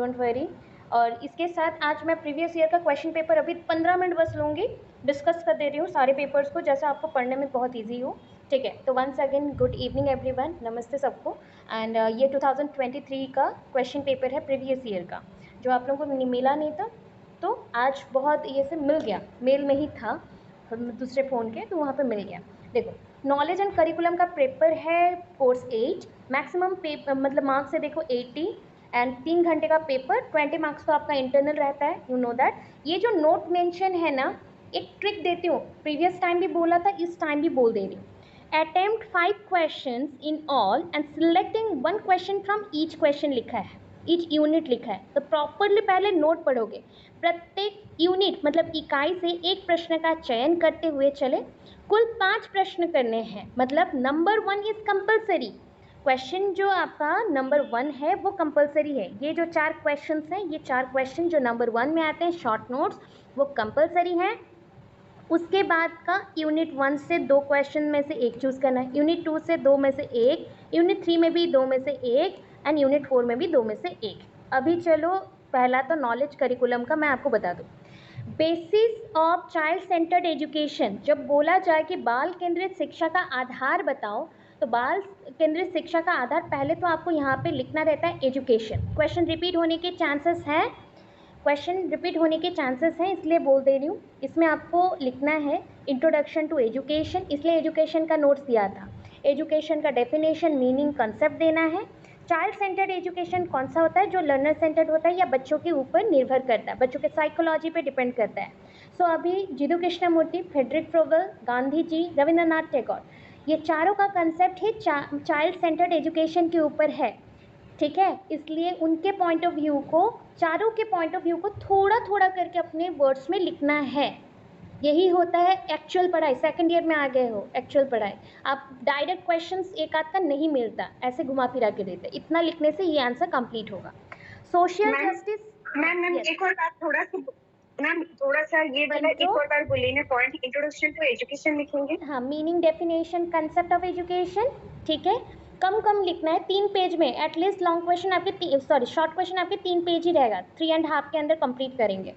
Don't worry. और इसके साथ आज मैं प्रीवियस ईयर का क्वेश्चन पेपर अभी 15 मिनट बस लूँगी, डिस्कस कर दे रही हूँ सारे पेपर्स को, जैसा आपको पढ़ने में बहुत ईजी हो। ठीक है, तो once again good evening everyone, नमस्ते सबको। एंड ये 2023 का क्वेश्चन पेपर है प्रीवियस ईयर का, जो आप लोगों को मिला नहीं था, तो आज बहुत ये से मिल गया, मेल में ही था दूसरे फ़ोन के, तो वहाँ पे मिल गया। देखो, नॉलेज एंड करिकुलम का पेपर है कोर्स 8, मैक्सिमम मतलब मार्क्स है देखो 80 एंड 3 घंटे का पेपर, 20 मार्क्स तो आपका इंटरनल रहता है, यू नो दैट। ये जो नोट मेंशन है ना, एक ट्रिक देती हूँ, प्रीवियस टाइम भी बोला था, इस टाइम भी बोल दे रही हूँ। Attempt 5 questions in all and selecting 1 question from each question लिखा है, ईच यूनिट लिखा है, तो प्रॉपरली पहले नोट पढ़ोगे। प्रत्येक यूनिट मतलब इकाई से एक प्रश्न का चयन करते हुए चले। कुल 5 प्रश्न करने हैं, मतलब नंबर 1 इज कंपलसरी। क्वेश्चन जो आपका नंबर 1 है वो कंपलसरी है। ये जो 4 क्वेश्चन हैं, ये 4 क्वेश्चन जो नंबर 1 में आते हैं शॉर्ट नोट्स, वो कंपलसरी हैं। उसके बाद का यूनिट 1 से 2 क्वेश्चन में से एक चूज़ करना है, यूनिट 2 से 2 में से एक, यूनिट 3 में भी 2 में से एक एंड यूनिट 4 में भी 2 में से एक। अभी चलो, पहला तो नॉलेज करिकुलम का मैं आपको बता दूँ। Basis of child centred education, जब बोला जाए कि बाल केंद्रित शिक्षा का आधार बताओ, तो बाल केंद्रित शिक्षा का आधार पहले तो आपको यहाँ पे लिखना रहता है एजुकेशन। क्वेश्चन रिपीट होने के चांसेस हैं, इसलिए बोल दे रही हूँ। इसमें आपको लिखना है इंट्रोडक्शन टू एजुकेशन, इसलिए एजुकेशन का नोट्स दिया था। एजुकेशन का डेफिनेशन, मीनिंग, कंसेप्ट देना है। चाइल्ड सेंटर्ड एजुकेशन कौन सा होता है, जो लर्नर सेंटर्ड होता है या बच्चों के ऊपर निर्भर करता है, बच्चों के साइकोलॉजी पे डिपेंड करता है। सो अभी जिदू कृष्णमूर्ति, फ्रेडरिक फ्रोबल, गांधी जी, रविंद्रनाथ टैगोर, ये चारों का कंसेप्ट ही चाइल्ड सेंटर्ड एजुकेशन के ऊपर है। ठीक है, इसलिए उनके पॉइंट ऑफ व्यू को, चारों के पॉइंट ऑफ व्यू को थोड़ा थोड़ा करके अपने वर्ड्स में लिखना है। यही होता है एक्चुअल पढ़ाई। सेकंड ईयर में आ गए हो, एक्चुअल पढ़ाई। आप डायरेक्ट क्वेश्चंस एक आध का नहीं मिलता, ऐसे घुमा फिरा के देते, इतना लिखने से ये आंसर कंप्लीट होगा। सोशल जस्टिस, मैम एक और बात, थोड़ा सा ये वाला एक और बार बोलिए ना, पॉइंट इंट्रोडक्शन टू एजुकेशन लिखेंगे। हाँ, meaning, definition, concept of education. ठीक है, कम लिखना है, 3 पेज में एटलीस्ट। लॉन्ग क्वेश्चन आपके शॉर्ट क्वेश्चन आपके 3 पेज ही रहेगा, 3.5 के अंदर कंप्लीट करेंगे।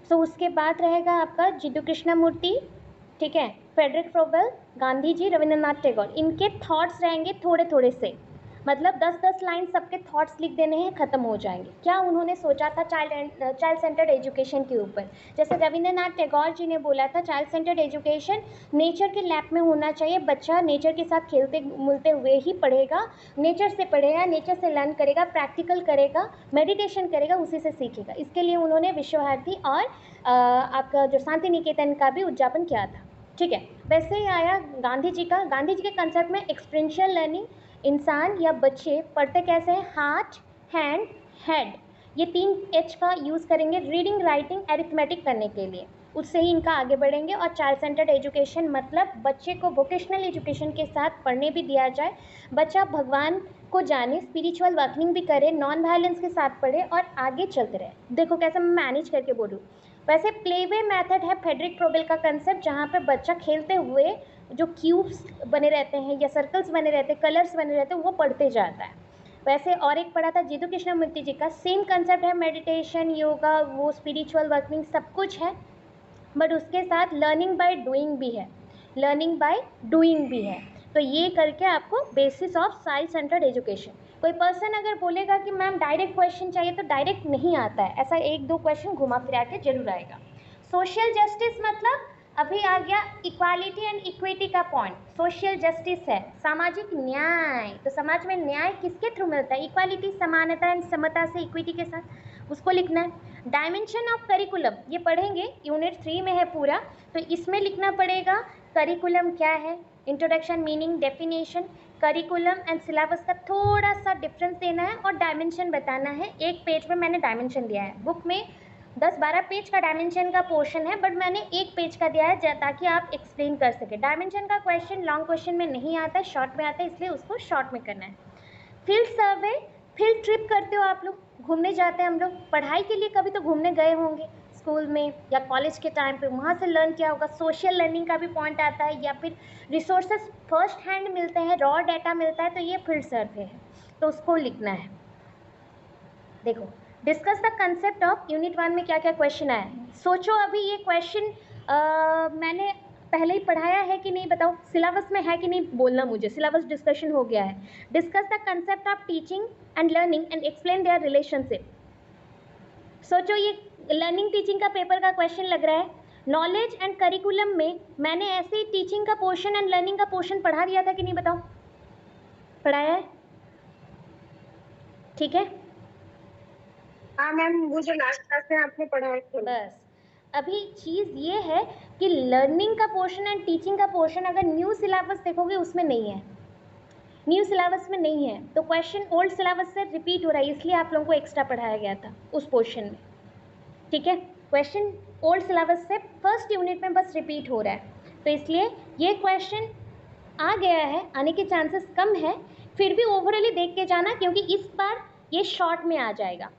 सो उसके बाद रहेगा आपका जिदू कृष्णमूर्ति, ठीक है, फ्रेडरिक फ्रोबल, गांधी जी, रविंद्रनाथ टैगोर, इनके थॉट्स रहेंगे थोड़े थोड़े से, मतलब 10-10 लाइन सबके थॉट्स लिख देने हैं, ख़त्म हो जाएंगे। क्या उन्होंने सोचा था चाइल्ड सेंटर्ड एजुकेशन के ऊपर। जैसे रविंद्रनाथ टैगोर जी ने बोला था, चाइल्ड सेंटर्ड एजुकेशन नेचर के लैब में होना चाहिए, बच्चा नेचर के साथ खेलते मिलते हुए ही पढ़ेगा, नेचर से पढ़ेगा, नेचर से लर्न करेगा, प्रैक्टिकल करेगा, मेडिटेशन करेगा, उसी से सीखेगा। इसके लिए उन्होंने विश्व भारती और आपका जो शांति निकेतन का भी उद्यापन किया था। ठीक है, वैसे ही आया गांधी जी का। गांधी जी के कंसेप्ट में एक्सपीरियंशियल लर्निंग, इंसान या बच्चे पढ़ते कैसे हैं, हार्ट, हैंड, हेड, ये 3 H का यूज़ करेंगे रीडिंग, राइटिंग, एरिथमेटिक करने के लिए, उससे ही इनका आगे बढ़ेंगे। और चाइल्ड सेंटर्ड एजुकेशन मतलब बच्चे को वोकेशनल एजुकेशन के साथ पढ़ने भी दिया जाए, बच्चा भगवान को जाने, स्पिरिचुअल वर्किंग भी करे, नॉन वायलेंस के साथ पढ़े और आगे चलते रहे। देखो कैसे मैं मैनेज करके बोलूँ। वैसे प्लेवे मेथड है फ्रेडरिक फ्रोबेल का कंसेप्ट, जहाँ पे बच्चा खेलते हुए जो क्यूब्स बने रहते हैं या सर्कल्स बने रहते हैं, कलर्स बने रहते हैं, वो पढ़ते जाता है। वैसे और एक पढ़ा था जिदू कृष्णमूर्ति जी का, सेम कंसेप्ट है, मेडिटेशन, योगा, वो स्पिरिचुअल वर्किंग सब कुछ है, बट उसके साथ लर्निंग बाय डूइंग भी है, तो ये करके आपको basis of child centred education. कोई पर्सन अगर बोलेगा कि मैम डायरेक्ट क्वेश्चन चाहिए, तो डायरेक्ट नहीं आता है, ऐसा 1-2 क्वेश्चन घुमा फिरा के जरूर आएगा। सोशल जस्टिस मतलब अभी आ गया इक्वालिटी एंड इक्विटी का पॉइंट। सोशल जस्टिस है सामाजिक न्याय, तो समाज में न्याय किसके थ्रू मिलता है, इक्वालिटी, समानता एंड समता से, इक्विटी के साथ, उसको लिखना है। डायमेंशन ऑफ करिकुलम, ये पढ़ेंगे, यूनिट 3 में है पूरा, तो इसमें लिखना पड़ेगा करिकुलम क्या है, introduction, meaning, definition, curriculum and syllabus का थोड़ा सा डिफरेंस देना है और डायमेंशन बताना है। एक पेज में मैंने डायमेंशन दिया है, बुक में 10-12 पेज का डायमेंशन का पोर्शन है, बट मैंने एक पेज का दिया है ताकि आप एक्सप्लेन कर सके। डायमेंशन का क्वेश्चन लॉन्ग क्वेश्चन में नहीं आता है, शॉर्ट में आता है, इसलिए उसको शॉर्ट में करना है। फील्ड सर्वे, फील्ड ट्रिप करते हो आप लोग, घूमने जाते हैं हम लोग, पढ़ाई के लिए कभी तो घूमने गए होंगे स्कूल में या कॉलेज के टाइम पे, वहाँ से लर्न किया होगा। सोशल लर्निंग का भी पॉइंट आता है, या फिर रिसोर्सेज फर्स्ट हैंड मिलते हैं, रॉ डाटा मिलता है, तो ये फील्ड सर्वे है, तो उसको लिखना है। देखो discuss the concept of unit 1 में क्या क्या क्वेश्चन आया है। सोचो अभी ये क्वेश्चन मैंने पहले ही पढ़ाया है कि नहीं, बताओ सिलेबस में है कि नहीं, बोलना मुझे। सिलेबस डिस्कशन हो गया है। Discuss the concept of teaching and learning and explain their relationship. सोचो ये लर्निंग टीचिंग का पेपर का क्वेश्चन लग रहा है। नॉलेज एंड करिकुलम में मैंने ऐसे ही टीचिंग का पोर्शन एंड लर्निंग का पोर्शन पढ़ा दिया था कि नहीं, बताओ पढ़ाया है? ठीक है, हाँ मैम, वो जो लास्ट क्लास में आपने पढ़ा है। बस अभी चीज़ ये है कि लर्निंग का पोर्शन एंड टीचिंग का पोर्शन अगर न्यू सिलेबस देखोगे उसमें नहीं है, न्यू सिलेबस में नहीं है। तो क्वेश्चन ओल्ड सिलेबस से रिपीट हो रहा है, इसलिए आप लोगों को एक्स्ट्रा पढ़ाया गया था उस पोर्शन में। ठीक है, क्वेश्चन ओल्ड सिलेबस से फर्स्ट यूनिट में बस रिपीट हो रहा है, तो इसलिए ये क्वेश्चन आ गया है, आने के चांसेस कम है। फिर भी ओवरऑली देख के जाना, क्योंकि इस बार ये शॉर्ट में आ जाएगा।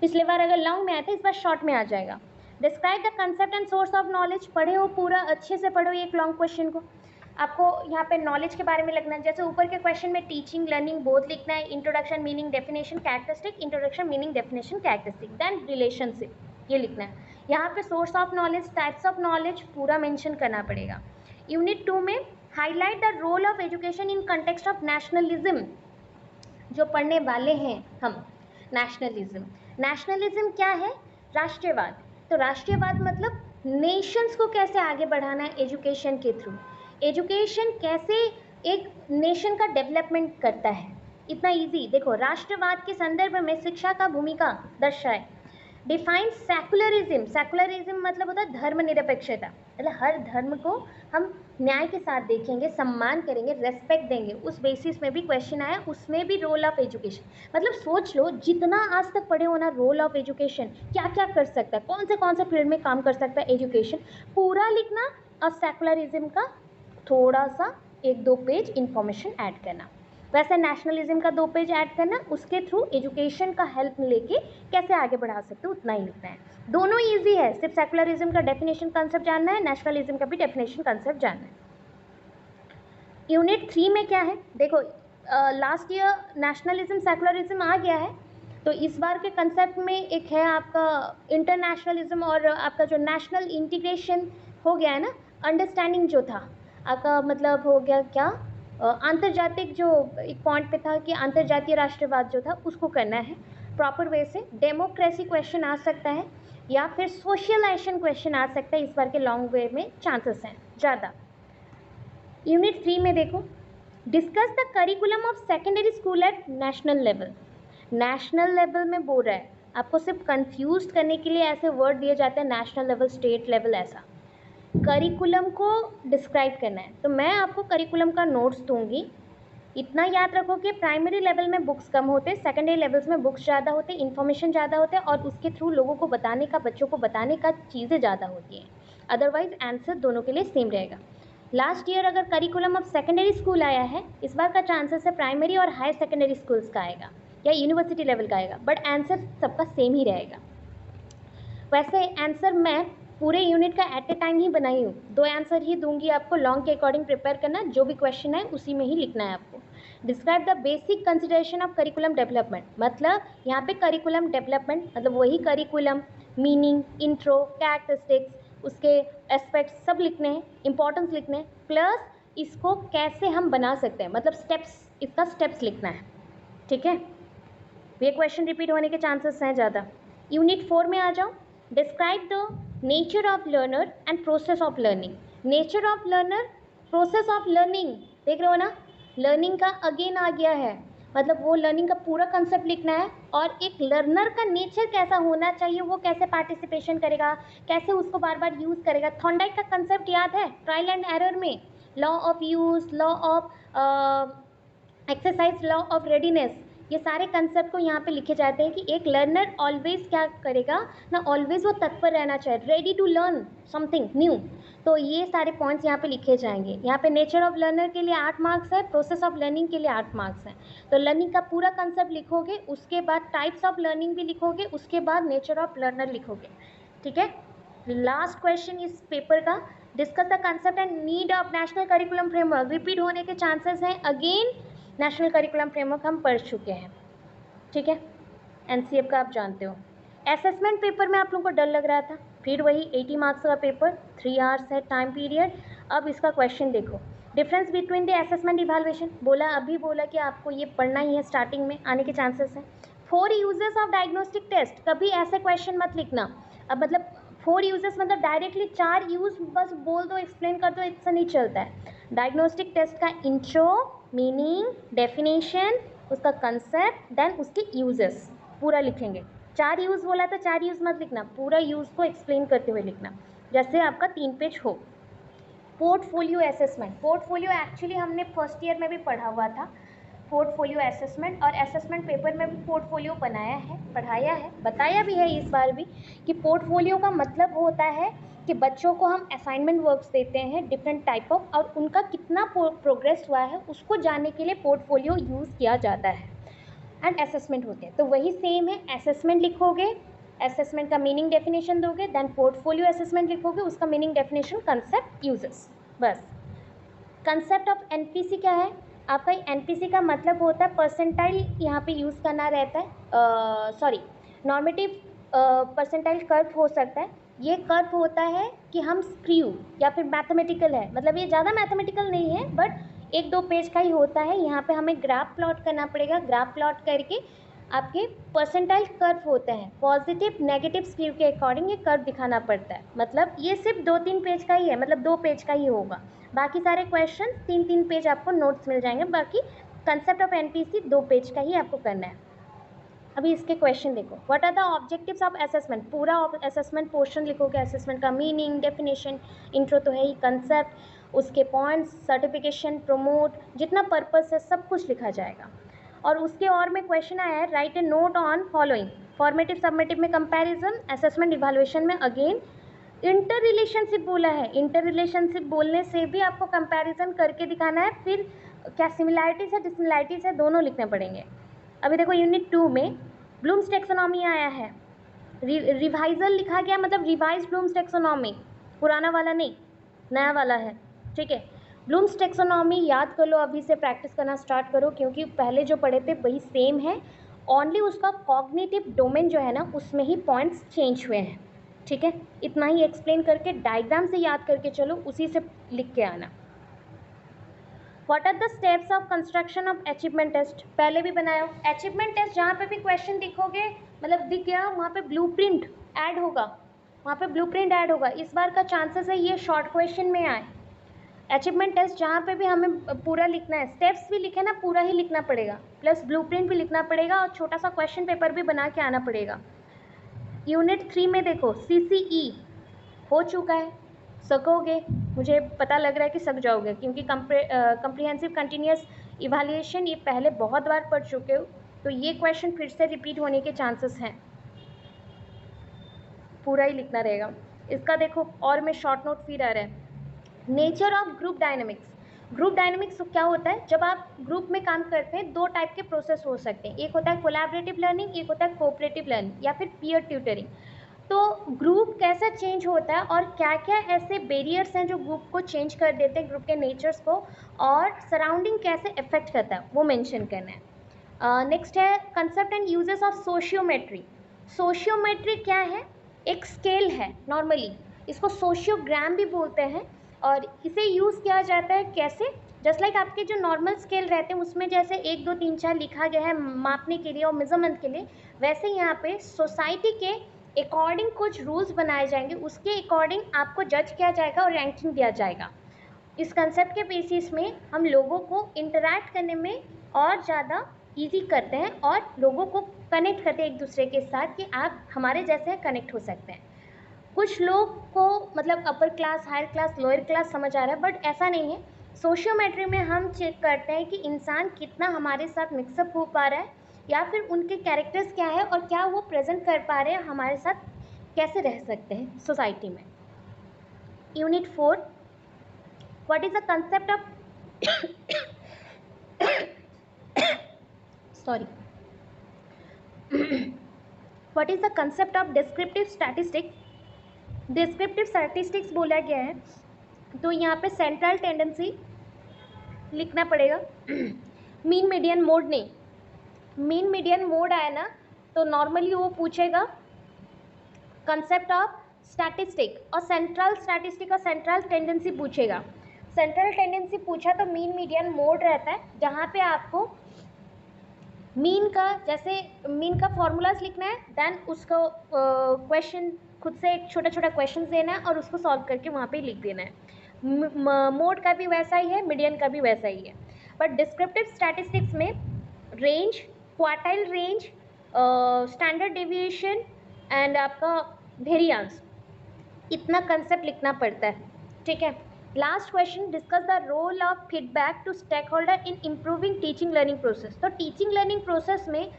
पिछले बार अगर लॉन्ग में आया था, इस बार शॉर्ट में आ जाएगा। Describe the concept and source of knowledge. पढ़े हो पूरा, अच्छे से पढ़ो एक लॉन्ग क्वेश्चन को। आपको यहाँ पे नॉलेज के बारे में लिखना है, जैसे ऊपर के क्वेश्चन में टीचिंग लर्निंग बोथ लिखना है, introduction meaning definition characteristic, introduction meaning definition characteristic, then relationship, ये लिखना है। यहाँ पे source of knowledge, types of knowledge पूरा मेंशन करना पड़ेगा। यूनिट 2 में highlight the role of education in context of nationalism, जो पढ़ने वाले हैं हम। नेशनलिज्म, नेशनलिज्म क्या है? राष्ट्रीयवाद। तो राष्ट्रीयवाद मतलब नेशंस को कैसे आगे बढ़ाना है एजुकेशन के थ्रू, एजुकेशन कैसे एक नेशन का डेवलपमेंट करता है, इतना इजी। देखो, राष्ट्रवाद के संदर्भ में शिक्षा का भूमिका दर्शाए। डिफाइन सेकुलरिज्म, सेकुलरिज्म मतलब होता है धर्मनिरपेक्षता, मतलब हर धर्म को हम न्याय के साथ देखेंगे, सम्मान करेंगे, रेस्पेक्ट देंगे। उस बेसिस में भी क्वेश्चन आया, उसमें भी रोल ऑफ एजुकेशन। मतलब सोच लो, जितना आज तक पढ़े हो ना रोल ऑफ एजुकेशन, क्या क्या कर सकता है, कौन से फील्ड में काम कर सकता है एजुकेशन, पूरा लिखना और सेकुलरिज्म का थोड़ा सा 1-2 पेज इंफॉर्मेशन ऐड करना। वैसे नेशनलिज्म का 2 पेज ऐड करना, उसके थ्रू एजुकेशन का हेल्प लेके कैसे आगे बढ़ा सकते हो उतना ही लिखना है। दोनों इजी है, सिर्फ सेकुलरिज्म का डेफिनेशन कंसेप्ट जानना है, नेशनलिज्म का भी डेफिनेशन कंसेप्ट जानना है। यूनिट 3 में क्या है, देखो लास्ट ईयर नेशनलिज्म सेकुलरिज्म आ गया है, तो इस बार के कंसेप्ट में एक है आपका इंटरनेशनलिज्म और आपका जो नेशनल इंटीग्रेशन हो गया है ना, अंडरस्टैंडिंग जो था आपका, मतलब हो गया क्या, आंतरजातिक जो एक पॉइंट पे था कि अंतर्जातीय राष्ट्रवाद जो था उसको करना है प्रॉपर वे से। डेमोक्रेसी क्वेश्चन आ सकता है या फिर सोशलाइजेशन क्वेश्चन आ सकता है, इस बार के लॉन्ग वे में चांसेस हैं ज़्यादा। यूनिट 3 में देखो, discuss the curriculum of secondary school eight national level. National level में बोल रहा है, आपको सिर्फ कंफ्यूज करने के लिए ऐसे वर्ड दिए जाते हैं, नेशनल लेवल, स्टेट लेवल, ऐसा। करिकुलम को डिस्क्राइब करना है, तो मैं आपको करिकुलम का नोट्स दूंगी। इतना याद रखो कि प्राइमरी लेवल में बुक्स कम होते, सेकेंडरी लेवल्स में बुक्स ज़्यादा होते, इन्फॉर्मेशन ज़्यादा होते हैं, और उसके थ्रू लोगों को बताने का, बच्चों को बताने का चीज़ें ज़्यादा होती हैं। अदरवाइज आंसर दोनों के लिए सेम रहेगा। लास्ट ईयर अगर करिकुलम ऑफ सेकेंडरी स्कूल आया है, इस बार का चांसेस है प्राइमरी और हायर सेकेंडरी स्कूल्स का आएगा या यूनिवर्सिटी लेवल का आएगा, बट आंसर सबका सेम ही रहेगा। वैसे आंसर मैं पूरे यूनिट का एट ए टाइम ही बनाई हूँ, 2 आंसर ही दूंगी आपको, लॉन्ग के अकॉर्डिंग प्रिपेयर करना, जो भी क्वेश्चन है उसी में ही लिखना है आपको। Describe the basic consideration of curriculum development, मतलब यहाँ पे करिकुलम डेवलपमेंट मतलब वही करिकुलम, मीनिंग, इंट्रो, कैरेक्टरिस्टिक्स, उसके एस्पेक्ट्स सब लिखने हैं, इंपॉर्टेंस लिखने हैं, प्लस इसको कैसे हम बना सकते हैं, मतलब स्टेप्स, इसका स्टेप्स लिखना है। ठीक है, ये क्वेश्चन रिपीट होने के चांसेस हैं ज़्यादा। यूनिट 4 में आ जाओ, describe the nature of learner and process of learning. Nature of learner, process of learning, देख रहे हो ना, लर्निंग का अगेन आ गया है, मतलब वो लर्निंग का पूरा कंसेप्ट लिखना है, और एक लर्नर का नेचर कैसा होना चाहिए, वो कैसे पार्टिसिपेशन करेगा, कैसे उसको बार बार यूज़ करेगा। थॉर्नडाइक का कंसेप्ट याद है, ट्रायल एंड एरर में, law of use, law of exercise, law of readiness, ये सारे कंसेप्ट को यहाँ पे लिखे जाते हैं कि एक लर्नर ऑलवेज क्या करेगा ना, ऑलवेज वो तत्पर रहना चाहिए, ready to learn something new. तो ये सारे पॉइंट्स यहाँ पे लिखे जाएंगे। यहाँ पे नेचर ऑफ लर्नर के लिए 8 मार्क्स है, प्रोसेस ऑफ लर्निंग के लिए 8 मार्क्स हैं। तो लर्निंग का पूरा कंसेप्ट लिखोगे, उसके बाद टाइप्स ऑफ लर्निंग भी लिखोगे, उसके बाद नेचर ऑफ लर्नर लिखोगे। ठीक है, लास्ट क्वेश्चन इस पेपर का, discuss the concept and need of national curriculum framework. Repeat होने के चांसेस हैं, अगेन नेशनल करिकुलम फ्रेमवर्क हम पढ़ चुके हैं। ठीक है, एनसीएफ का आप जानते हो। असेसमेंट पेपर में आप लोगों को डर लग रहा था, फिर वही 80 मार्क्स का पेपर, 3 आवर्स है टाइम पीरियड। अब इसका क्वेश्चन देखो, difference between the assessment evaluation, बोला अभी बोला कि आपको ये पढ़ना ही है, स्टार्टिंग में आने के चांसेस हैं। 4 यूजेस ऑफ डायग्नोस्टिक टेस्ट, कभी ऐसे क्वेश्चन मत लिखना। अब मतलब 4 यूजेस मतलब डायरेक्टली 4 यूज बस बोल दो, एक्सप्लेन कर दो, इससे नहीं चलता है। डायग्नोस्टिक टेस्ट का इंट्रो, मीनिंग, डेफिनेशन, उसका कंसेप्ट, देन उसके यूजेस पूरा लिखेंगे। 4 यूज़ बोला तो 4 यूज़ मत लिखना, पूरा यूज़ को एक्सप्लेन करते हुए लिखना, जैसे आपका 3 पेज हो। पोर्टफोलियो असेसमेंट, पोर्टफोलियो एक्चुअली हमने फर्स्ट ईयर में भी पढ़ा हुआ था, पोर्टफोलियो असेसमेंट, और असेसमेंट पेपर में भी पोर्टफोलियो बनाया है, पढ़ाया है, बताया भी है इस बार भी कि पोर्टफोलियो का मतलब होता है कि बच्चों को हम असाइनमेंट वर्क्स देते हैं डिफरेंट टाइप ऑफ, और उनका कितना प्रोग्रेस हुआ है उसको जानने के लिए पोर्टफोलियो यूज़ किया जाता है एंड असेसमेंट होते हैं। तो वही सेम है, असेसमेंट लिखोगे, असेसमेंट का मीनिंग डेफिनेशन दोगे, देन पोर्टफोलियो असेसमेंट लिखोगे, उसका मीनिंग डेफिनेशन कंसेप्ट यूजेस, बस। कंसेप्ट ऑफ एनपीसी क्या है आपका? एनपीसी का मतलब होता है परसेंटाइल, यहाँ पे यूज़ करना रहता है, सॉरी नॉर्मेटिव परसेंटाइल कर्व हो सकता है। ये कर्व होता है कि हम स्क्रू या फिर मैथमेटिकल है, मतलब ये ज़्यादा मैथमेटिकल नहीं है बट 1-2 पेज का ही होता है। यहाँ पे हमें ग्राफ प्लॉट करना पड़ेगा, ग्राफ प्लॉट करके आपके परसेंटाइल कर्व होते हैं, पॉजिटिव नेगेटिव स्क्रू के अकॉर्डिंग ये कर्व दिखाना पड़ता है। मतलब ये सिर्फ 2-3 पेज का ही है, मतलब 2 पेज का ही होगा, बाकी सारे क्वेश्चन 3-3 पेज आपको नोट्स मिल जाएंगे। बाकी कंसेप्ट ऑफ एनपीसी 2 पेज का ही आपको करना है। अभी इसके क्वेश्चन देखो, what are the objectives of assessment, पूरा असेसमेंट पोर्शन लिखोगे, असेसमेंट का मीनिंग, डेफिनेशन, इंट्रो तो है ही, कंसेप्ट, उसके पॉइंट्स, सर्टिफिकेशन, प्रमोट, जितना पर्पस है सब कुछ लिखा जाएगा। और उसके और में क्वेश्चन आया है, right A note on following, formative summative में कंपैरिजन, असेसमेंट इवैल्यूएशन में अगेन इंटर रिलेशनशिप बोला है। इंटर रिलेशनशिप बोलने से भी आपको कंपैरिजन करके दिखाना है, फिर क्या सिमिलैरिटीज है डिसमिलैरिटीज है दोनों लिखने पड़ेंगे। अभी देखो यूनिट 2 में ब्लूम्स टेक्सोनॉमी आया है, रिवाइजल लिखा गया, मतलब रिवाइज ब्लूम्स टेक्सोनॉमी, पुराना वाला नहीं नया वाला है, ठीक है। ब्लूम्स टेक्सोनॉमी याद कर लो, अभी से प्रैक्टिस करना स्टार्ट करो, क्योंकि पहले जो पढ़े थे वही सेम है, ओनली उसका कॉग्निटिव डोमेन जो है ना उसमें ही पॉइंट्स चेंज हुए हैं, ठीक है। इतना ही एक्सप्लेन करके डायग्राम से याद करके चलो, उसी से लिख के आना। What are the steps of construction of achievement test, पहले भी बनाया हो। अचीवमेंट टेस्ट जहाँ पे भी क्वेश्चन दिखोगे, मतलब दिख गया, वहाँ पे ब्लूप्रिंट ऐड होगा, वहाँ पे ब्लूप्रिंट ऐड होगा। इस बार का चांसेस है ये शॉर्ट क्वेश्चन में आए। अचीवमेंट टेस्ट जहाँ पे भी हमें पूरा लिखना है, स्टेप्स भी लिखे ना, पूरा ही लिखना पड़ेगा, प्लस ब्लूप्रिंट भी लिखना पड़ेगा, और छोटा सा क्वेश्चन पेपर भी बना के आना पड़ेगा। यूनिट 3 में देखो CCE हो चुका है, सकोगे, मुझे पता लग रहा है कि सक जाओगे, क्योंकि कंप्रिहेंसिव कंटिन्यूस इवैल्यूएशन ये पहले बहुत बार पढ़ चुके हो, तो ये क्वेश्चन फिर से रिपीट होने के चांसेस हैं, पूरा ही लिखना रहेगा। इसका देखो और में शॉर्ट नोट फिर आ रहा है, nature of group dynamics. Group dynamics क्या होता है? जब आप ग्रुप में काम करते हैं, 2 टाइप के प्रोसेस हो सकते हैं, एक होता है कोलैबोरेटिव लर्निंग, एक होता है कोऑपरेटिव लर्निंग या फिर पीयर ट्यूटरिंग। तो ग्रुप कैसा चेंज होता है और क्या क्या ऐसे बैरियर्स हैं जो ग्रुप को चेंज कर देते हैं, ग्रुप के नेचर्स को, और सराउंडिंग कैसे इफेक्ट करता है वो मेंशन करना है। नेक्स्ट है concept and uses of sociometry. Sociometry क्या है? एक स्केल है, नॉर्मली इसको सोशियोग्राम भी बोलते हैं, और इसे यूज़ किया जाता है कैसे? जस्ट लाइक आपके जो नॉर्मल स्केल रहते हैं उसमें जैसे 1 2 3 4 लिखा गया है मापने के लिए और मेजरमेंट के लिए, वैसे यहाँ पे सोसाइटी के अकॉर्डिंग कुछ रूल्स बनाए जाएंगे, उसके अकॉर्डिंग आपको जज किया जाएगा और रैंकिंग दिया जाएगा। इस कंसेप्ट के बेसिस में हम लोगों को इंटरैक्ट करने में और ज़्यादा ईजी करते हैं और लोगों को कनेक्ट करते हैं एक दूसरे के साथ, कि आप हमारे जैसे कनेक्ट हो सकते हैं। कुछ लोग को मतलब upper class, higher class, lower class समझ आ रहा है, बट ऐसा नहीं है। सोशियोमेट्री में हम चेक करते हैं कि इंसान कितना हमारे साथ मिक्सअप हो पा रहा है, या फिर उनके कैरेक्टर्स क्या है और क्या वो प्रेजेंट कर पा रहे हैं, हमारे साथ कैसे रह सकते हैं सोसाइटी में। Unit 4, what is the concept of sorry what is the concept of descriptive statistics. Descriptive statistics बोला गया है, तो यहाँ पे सेंट्रल टेंडेंसी लिखना पड़ेगा। मीन मीडियन मोड नहीं, मीन मीडियन मोड आया ना, तो नॉर्मली वो पूछेगा कंसेप्ट ऑफ स्टैटिस्टिक और सेंट्रल स्टैटिस्टिक और सेंट्रल टेंडेंसी पूछेगा। सेंट्रल टेंडेंसी पूछा तो मीन मीडियन मोड रहता है, जहाँ पे आपको मीन का फॉर्मूलाज लिखना है, देन उसको क्वेश्चन खुद से एक छोटा छोटा क्वेश्चन देना है और उसको सॉल्व करके वहाँ पे लिख देना है। मोड का भी वैसा ही है, मीडियन का भी वैसा ही है। बट डिस्क्रिप्टिव स्टैटिस्टिक्स में range, quartile range, standard deviation and आपका वेरिएंस, इतना कंसेप्ट लिखना पड़ता है, ठीक है। Last question, discuss the role of feedback to stakeholder in improving teaching learning process. तो टीचिंग लर्निंग प्रोसेस में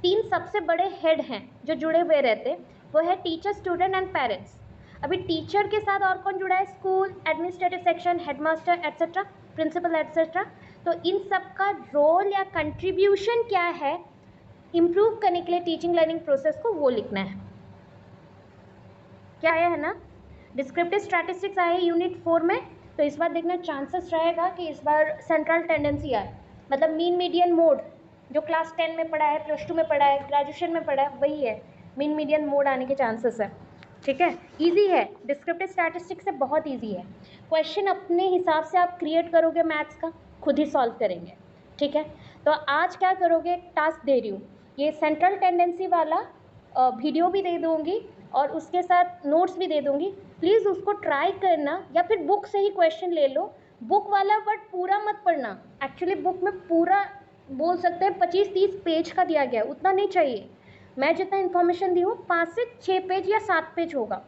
3 सबसे बड़े हेड हैं जो जुड़े हुए रहते हैं, वो है टीचर, स्टूडेंट एंड पेरेंट्स। अभी टीचर के साथ और कौन जुड़ा है? School, administrative section, headmaster etcetera, principal etcetera. तो इन सब का रोल या कंट्रीब्यूशन क्या है इम्प्रूव करने के लिए टीचिंग लर्निंग प्रोसेस को, वो लिखना है। क्या है ना, डिस्क्रिप्टिव स्टैटिस्टिक्स आए यूनिट 4 में, तो इस बार देखना चांसेस रहेगा कि इस बार सेंट्रल टेंडेंसी आए, मतलब मीन मीडियन मोड जो क्लास 10 में पढ़ा है, प्लस 2 में पढ़ा है, ग्रेजुएशन में पढ़ा है, वही है मीन मीडियन मोड आने के चांसेस है, ठीक है। इजी है, डिस्क्रिप्टिव स्टैटिस्टिक्स से बहुत इजी है। क्वेश्चन अपने हिसाब से आप क्रिएट करोगे, मैथ्स का खुद ही सॉल्व करेंगे, ठीक है। तो आज क्या करोगे, टास्क दे रही हूँ, ये सेंट्रल टेंडेंसी वाला वीडियो भी दे दूँगी और उसके साथ नोट्स भी दे दूँगी, प्लीज़ उसको ट्राई करना, या फिर बुक से ही क्वेश्चन ले लो। बुक वाला वर्ड पूरा मत पढ़ना, एक्चुअली बुक में पूरा बोल सकते हैं 25-30 पेज का दिया गया है, उतना नहीं चाहिए। मैं जितना इन्फॉर्मेशन दी हूँ 5 से 6 पेज या 7 पेज होगा,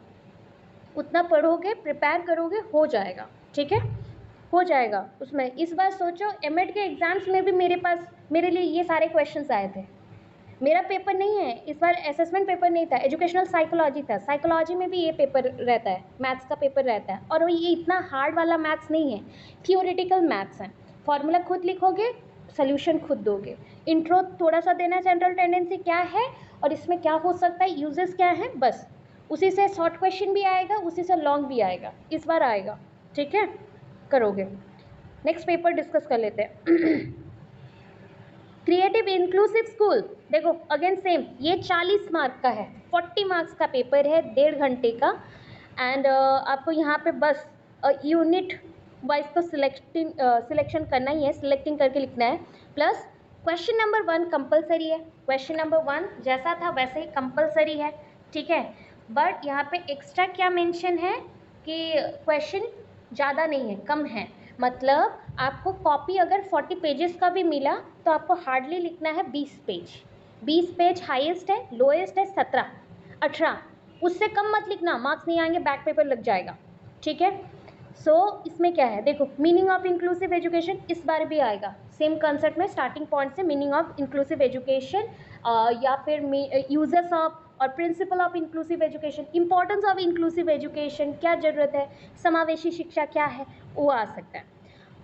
उतना पढ़ोगे, प्रिपेयर करोगे, हो जाएगा, ठीक है, हो जाएगा। उसमें इस बार सोचो, एमएड के एग्ज़ाम्स में भी मेरे लिए ये सारे क्वेश्चंस आए थे। मेरा पेपर नहीं है इस बार, असेसमेंट पेपर नहीं था, एजुकेशनल साइकोलॉजी था। साइकोलॉजी में भी ये पेपर रहता है, मैथ्स का पेपर रहता है, और ये इतना हार्ड वाला मैथ्स नहीं है, थियोरेटिकल मैथ्स है। फॉर्मूला खुद लिखोगे, सोल्यूशन खुद दोगे। इंट्रो थोड़ा सा देना है, सेंट्रल टेंडेंसी क्या है और इसमें क्या हो सकता है, यूजेस क्या है, बस उसी से शॉर्ट क्वेश्चन भी आएगा, उसी से लॉन्ग भी आएगा, इस बार आएगा, ठीक है, करोगे। नेक्स्ट पेपर डिस्कस कर लेते हैं। क्रिएटिव इंक्लूसिव स्कूल, देखो अगेन सेम, ये 40 मार्क का है, 40 मार्क्स का पेपर है, 1.5 घंटे का। एंड आपको यहाँ पे बस यूनिट वाइज तो सिलेक्शन करना ही है, सिलेक्टिंग करके लिखना है। प्लस क्वेश्चन नंबर 1 कंपलसरी है, क्वेश्चन नंबर 1 जैसा था वैसे ही कंपलसरी है, ठीक है। बट यहाँ पे एक्स्ट्रा क्या मेंशन है कि क्वेश्चन ज़्यादा नहीं है, कम है, मतलब आपको कॉपी अगर 40 पेजेस का भी मिला तो आपको हार्डली लिखना है 20 पेज। 20 पेज हाईएस्ट है, लोएस्ट है 17, 18, उससे कम मत लिखना, मार्क्स नहीं आएंगे, बैक पेपर लग जाएगा, ठीक है। सो इसमें क्या है, देखो मीनिंग ऑफ इंक्लूसिव एजुकेशन इस बार भी आएगा, सेम कंसेप्ट में स्टार्टिंग पॉइंट से मीनिंग ऑफ इंक्लूसिव एजुकेशन या फिर यूजेस ऑफ और principle of inclusive education, importance of inclusive education, क्या ज़रूरत है, समावेशी शिक्षा क्या है, वो आ सकता है।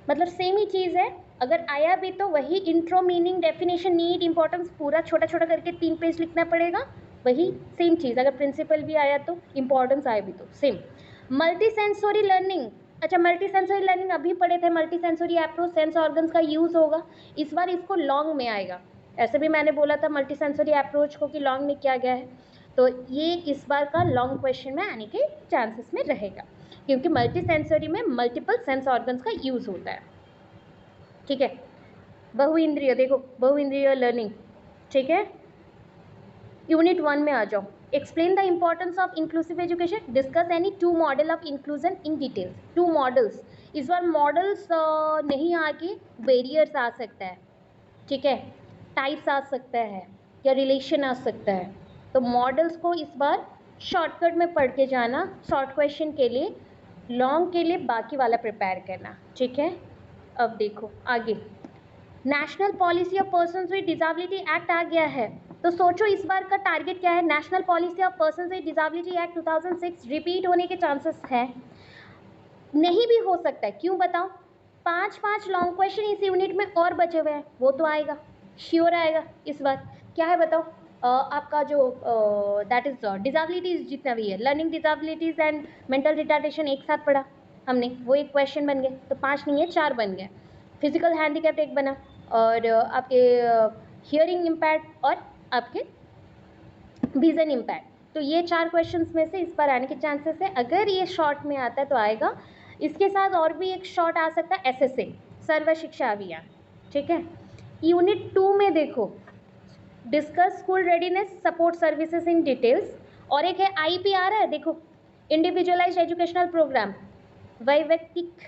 मतलब सेम ही चीज़ है, अगर आया भी तो वही intro, meaning, definition, need, importance पूरा छोटा छोटा करके 3 पेज लिखना पड़ेगा, वही सेम चीज़। अगर प्रिंसिपल भी आया तो, इंपॉर्टेंस आया भी तो सेम। मल्टी सेंसोरी लर्निंग, अच्छा मल्टी सेंसोरी लर्निंग अभी पढ़े थे, multi sensory approach, sense organs का यूज़ होगा, इस बार इसको लॉन्ग में आएगा। ऐसे भी मैंने बोला था मल्टी सेंसोरी अप्रोच को कि लॉन्ग में क्या गया है, तो ये इस बार का लॉन्ग क्वेश्चन में आने के चांसेस में रहेगा, क्योंकि मल्टी सेंसोरी में मल्टीपल सेंस ऑर्गन्स का यूज़ होता है, ठीक है। बहुइंद्रिय, देखो बहुइंद्रिय लर्निंग, ठीक है, यूनिट 1 में आ जाओ। Explain the importance of inclusive education, discuss any 2 model of inclusion in details. 2 models, इस बार मॉडल्स नहीं आके बैरियर्स आ सकता है, ठीक है, टाइप्स आ सकता है या रिलेशन आ सकता है, तो मॉडल्स को इस बार शॉर्टकट में पढ़ के जाना, शॉर्ट क्वेश्चन के लिए, लॉन्ग के लिए बाकी वाला प्रिपेयर करना, ठीक है। अब देखो आगे, national policy of persons with disability act आ गया है, तो सोचो इस बार का टारगेट क्या है, national policy of persons with disability act 2006 repeat होने के चांसेस है, नहीं भी हो सकता है, क्यों बताओ, 5 लॉन्ग क्वेश्चन इस यूनिट में और बचे हुए हैं, वो तो आएगा, श्योर आएगा इस बार। क्या है बताओ, आपका जो दैट इज डिसेबिलिटीज जितना भी है, learning disabilities and mental retardation एक साथ पढ़ा हमने, वो एक क्वेश्चन बन गए, तो 5 नहीं है 4 बन गए। फिजिकल हैंडीकैप एक बना, और आपके हियरिंग इम्पैक्ट और आपके विजन इम्पैक्ट। तो ये 4 क्वेश्चंस में से इस बार आने के चांसेस है। अगर ये शॉर्ट में आता है तो आएगा। इसके साथ और भी एक शॉर्ट आ सकता है, SSA सर्व शिक्षा अभियान, ठीक है। यूनिट 2 में देखो, discuss school readiness support services in details, और एक है IPR है, देखो इंडिविजुअलाइज्ड एजुकेशनल प्रोग्राम, वैयक्तिक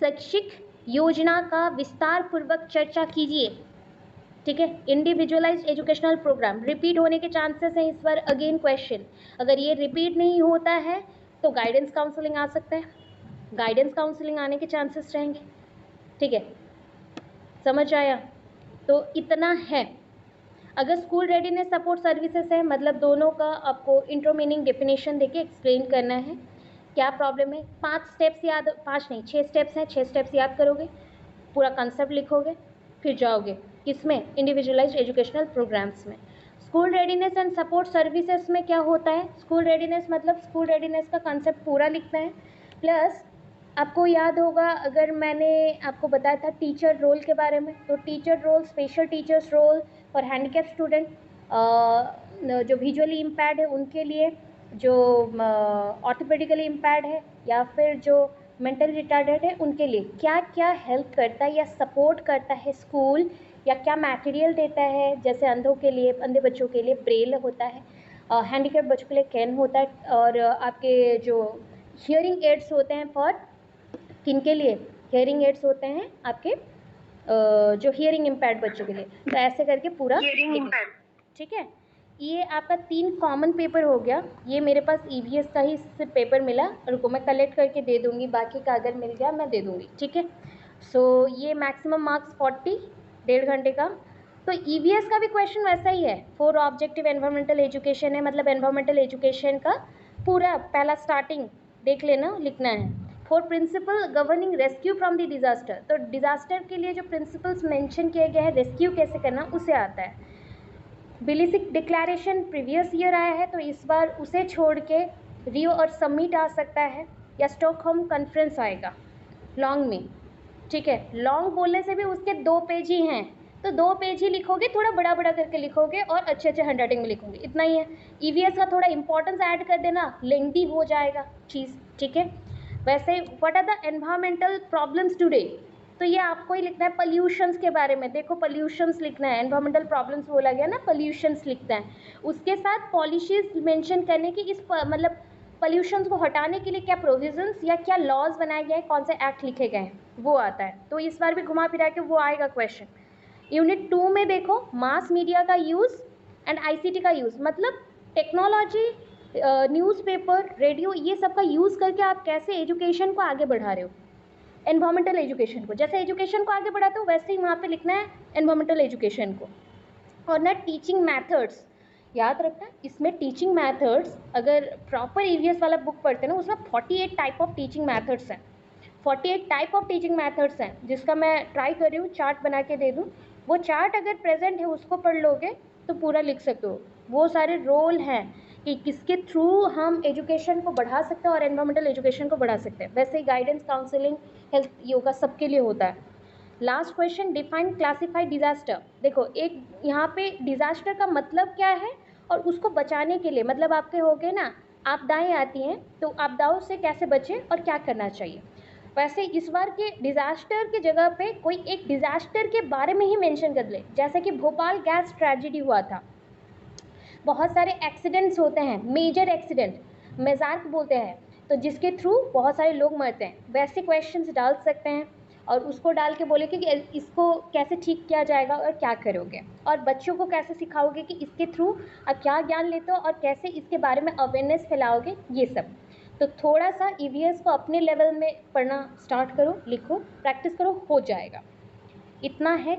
शैक्षिक योजना का विस्तार पूर्वक चर्चा कीजिए, ठीक है। इंडिविजुअलाइज्ड एजुकेशनल प्रोग्राम रिपीट होने के चांसेस हैं इस बार। अगेन क्वेश्चन, अगर ये रिपीट नहीं होता है तो गाइडेंस काउंसलिंग आ सकता है, गाइडेंस काउंसलिंग आने के चांसेस रहेंगे, ठीक है। समझ आया? तो इतना है। अगर स्कूल रेडीनेस सपोर्ट सर्विसेज है, मतलब दोनों का आपको इंट्रो मीनिंग डेफिनेशन देके एक्सप्लेन करना है क्या प्रॉब्लम है। 5 स्टेप्स याद, 5 नहीं 6 स्टेप्स हैं, 6 स्टेप्स याद करोगे, पूरा कंसेप्ट लिखोगे, फिर जाओगे किसमें, इंडिविजुअलाइज्ड एजुकेशनल प्रोग्राम्स में। School readiness and support services में क्या होता है, स्कूल रेडीनेस मतलब स्कूल रेडीनेस का कंसेप्ट पूरा लिखना है। प्लस आपको याद होगा, अगर मैंने आपको बताया था टीचर रोल के बारे में, तो teacher role, special teachers role और हैंडीकैप स्टूडेंट, जो विजुअली इम्पैर्ड है उनके लिए, जो ऑर्थोपेडिकली इम्पैर्ड है या फिर जो मेंटल रिटार्डेड है उनके लिए क्या क्या हेल्प करता है या सपोर्ट करता है स्कूल, या क्या मटेरियल देता है। जैसे अंधों के लिए, अंधे बच्चों के लिए ब्रेल होता है, हैंडीकैप बच्चों के लिए कैन होता है, और आपके जो हियरिंग एड्स होते हैं फॉर किन के लिए, हियरिंग एड्स होते हैं आपके जो हियरिंग इम्पैर्ड बच्चों के लिए। तो ऐसे करके पूरा, ठीक है। ये आपका 3 कॉमन पेपर हो गया। ये मेरे पास EVS का ही सिर्फ पेपर मिला, रुको मैं कलेक्ट करके दे दूँगी, बाकी का अगर मिल गया मैं दे दूँगी, ठीक है। सो ये मैक्सिमम मार्क्स 40, 1.5 घंटे का। तो EVS का भी क्वेश्चन वैसा ही है, 4 ऑब्जेक्टिव एनवायरमेंटल एजुकेशन है, मतलब एनवायरमेंटल एजुकेशन का पूरा पहला स्टार्टिंग देख लेना, लिखना है। 4 principal governing rescue from the disaster, तो डिजास्टर के लिए जो प्रिंसिपल्स मेंशन किए गए हैं, रेस्क्यू कैसे करना, उसे आता है। बेसिक डिक्लेरेशन प्रीवियस ईयर आया है, तो इस बार उसे छोड़ के रियो और समिट आ सकता है, या स्टॉकहोम कॉन्फ्रेंस आएगा लॉन्ग में, ठीक है। लॉन्ग बोलने से भी उसके 2 पेज ही हैं, तो 2 पेज ही लिखोगे, थोड़ा बड़ा बड़ा करके लिखोगे और अच्छे अच्छे हैंडराइटिंग में लिखोगे, इतना ही है। EVS का थोड़ा इंपॉर्टेंस ऐड कर देना, लेंथी हो जाएगा चीज़, ठीक है। वैसे what are the environmental problems today, तो ये आपको ही लिखना है। पॉल्यूशंस के बारे में देखो, पॉल्यूशंस लिखना है, एनवायरमेंटल प्रॉब्लम्स बोला गया ना, पॉल्यूशंस लिखना है। उसके साथ पॉलिसीज मेंशन करने की, इस मतलब पॉल्यूशंस को हटाने के लिए क्या प्रोविजंस या क्या लॉज बनाए गए हैं, कौन से एक्ट लिखे गए हैं, वो आता है। तो इस बार भी घुमा फिरा के वो आएगा क्वेश्चन। यूनिट 2 में देखो, मास मीडिया का यूज़ एंड ICT का यूज़, मतलब टेक्नोलॉजी, न्यूज़पेपर, रेडियो, ये सब का यूज़ करके आप कैसे एजुकेशन को आगे बढ़ा रहे हो, एनवायरमेंटल एजुकेशन को। जैसे एजुकेशन को आगे बढ़ाते हो वैसे ही वहाँ पे लिखना है एनवायरमेंटल एजुकेशन को। और ना टीचिंग मेथड्स याद रखना, इसमें टीचिंग मेथड्स अगर प्रॉपर EVS वाला बुक पढ़ते हैं ना, उसमें 48 टाइप ऑफ टीचिंग मेथड्स हैं, 48 टाइप ऑफ टीचिंग मेथड्स हैं, जिसका मैं ट्राई कर रही हूँ चार्ट बना के दे दूँ। वो चार्ट अगर प्रेजेंट है उसको पढ़ लोगे तो पूरा लिख सकते हो। वो सारे रोल हैं कि किसके थ्रू हम एजुकेशन को बढ़ा सकते हैं और एनवायरमेंटल एजुकेशन को बढ़ा सकते हैं। वैसे ही गाइडेंस, काउंसलिंग, हेल्थ, योगा सबके लिए होता है। Last question, define classified disaster. देखो एक यहाँ पे डिजास्टर का मतलब क्या है और उसको बचाने के लिए, मतलब आपके हो गए ना, आपदाएं आती हैं तो आपदाओं से कैसे बचें और क्या करना चाहिए। वैसे इस बार के डिजास्टर की जगह पे कोई एक डिजास्टर के बारे में ही मेंशन कर ले, जैसे कि भोपाल गैस ट्रेजेडी हुआ था। बहुत सारे एक्सीडेंट्स होते हैं, मेजर एक्सीडेंट मेजार्क बोलते हैं, तो जिसके थ्रू बहुत सारे लोग मरते हैं। वैसे क्वेश्चंस डाल सकते हैं और उसको डाल के बोले कि इसको कैसे ठीक किया जाएगा और क्या करोगे, और बच्चों को कैसे सिखाओगे कि इसके थ्रू आप क्या ज्ञान लेते हो और कैसे इसके बारे में अवेयरनेस फैलाओगे, ये सब। तो थोड़ा सा EVS को अपने लेवल में पढ़ना स्टार्ट करो, लिखो, प्रैक्टिस करो, हो जाएगा। इतना है।